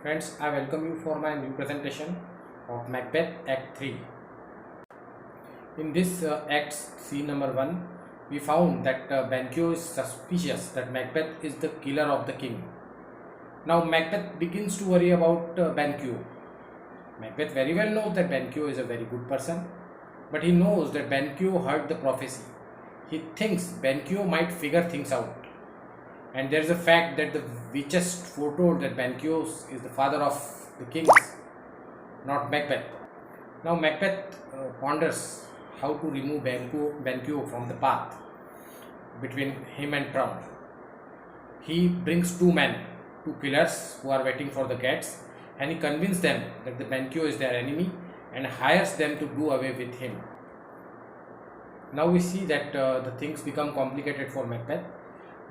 Friends, I welcome you for my new presentation of Macbeth Act 3. In this act scene number 1, we found that Banquo is suspicious that Macbeth is the killer of the king. Now Macbeth begins to worry about Banquo. Macbeth very well knows that Banquo is a very good person, but he knows that Banquo heard the prophecy. He thinks Banquo might figure things out. And there is a fact that the witches foretold that Banquo is the father of the kings, not Macbeth. Now Macbeth ponders how to remove Banquo from the path between him and Crown. He brings two killers who are waiting for the gates, and he convinces them that the Banquo is their enemy and hires them to do away with him. Now we see that the things become complicated for Macbeth.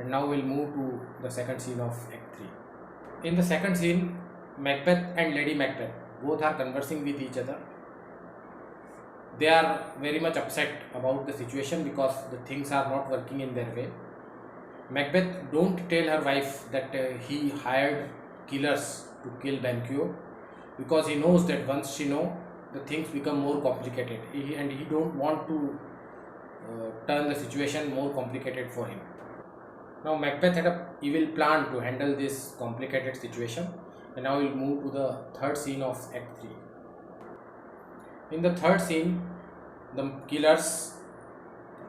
And now we'll move to the second scene of Act 3. In the second scene, Macbeth and Lady Macbeth both are conversing with each other. They are very much upset about the situation because the things are not working in their way. Macbeth don't tell her wife that he hired killers to kill Banquo, because he knows that once she know, the things become more complicated, and he don't want to turn the situation more complicated for him. Now Macbeth had an evil plan to handle this complicated situation, and now we'll move to the third scene of Act 3. In the third scene, the killers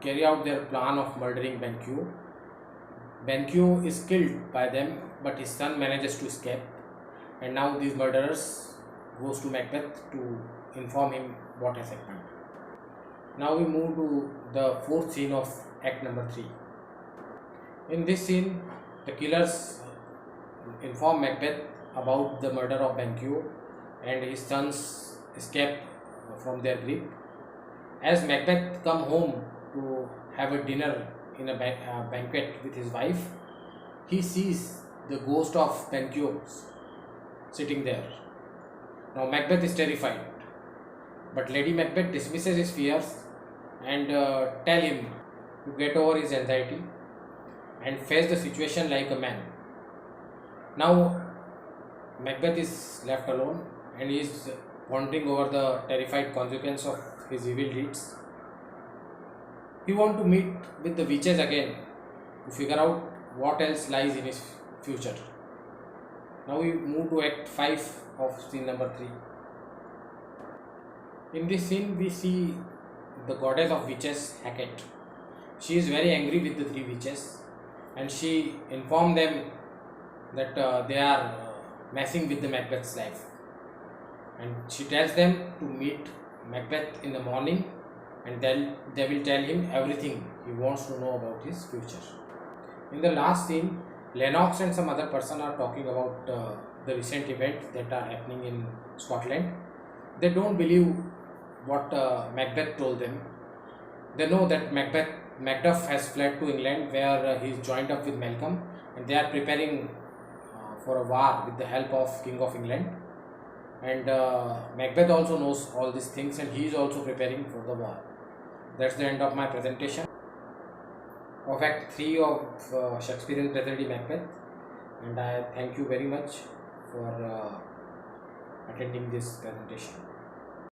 carry out their plan of murdering Banquo. Banquo is killed by them, but his son manages to escape, and now these murderers goes to Macbeth to inform him what has happened. Now we move to the fourth scene of Act number 3. In this scene, the killers inform Macbeth about the murder of Banquo and his son's escape from their grip. As Macbeth comes home to have a dinner in a banquet with his wife, he sees the ghost of Banquo sitting there. Now Macbeth is terrified, but Lady Macbeth dismisses his fears and tell him to get over his anxiety and face the situation like a man. Now Macbeth is left alone and he is pondering over the terrified consequence of his evil deeds. He wants to meet with the witches again to figure out what else lies in his future. Now we move to Act 5 of scene number 3. In this scene we see the goddess of witches, Hecate. She is very angry with the three witches, and she informed them that they are messing with the Macbeth's life, and she tells them to meet Macbeth in the morning, and then they will tell him everything he wants to know about his future. In the last scene, Lennox and some other person are talking about the recent events that are happening in Scotland. They don't believe what Macbeth told them. They know that Macduff has fled to England, where he is joined up with Malcolm, and they are preparing for a war with the help of King of England. And Macbeth also knows all these things, and he is also preparing for the war. That's the end of my presentation of Act 3 of Shakespearean tragedy Macbeth, and I thank you very much for attending this presentation.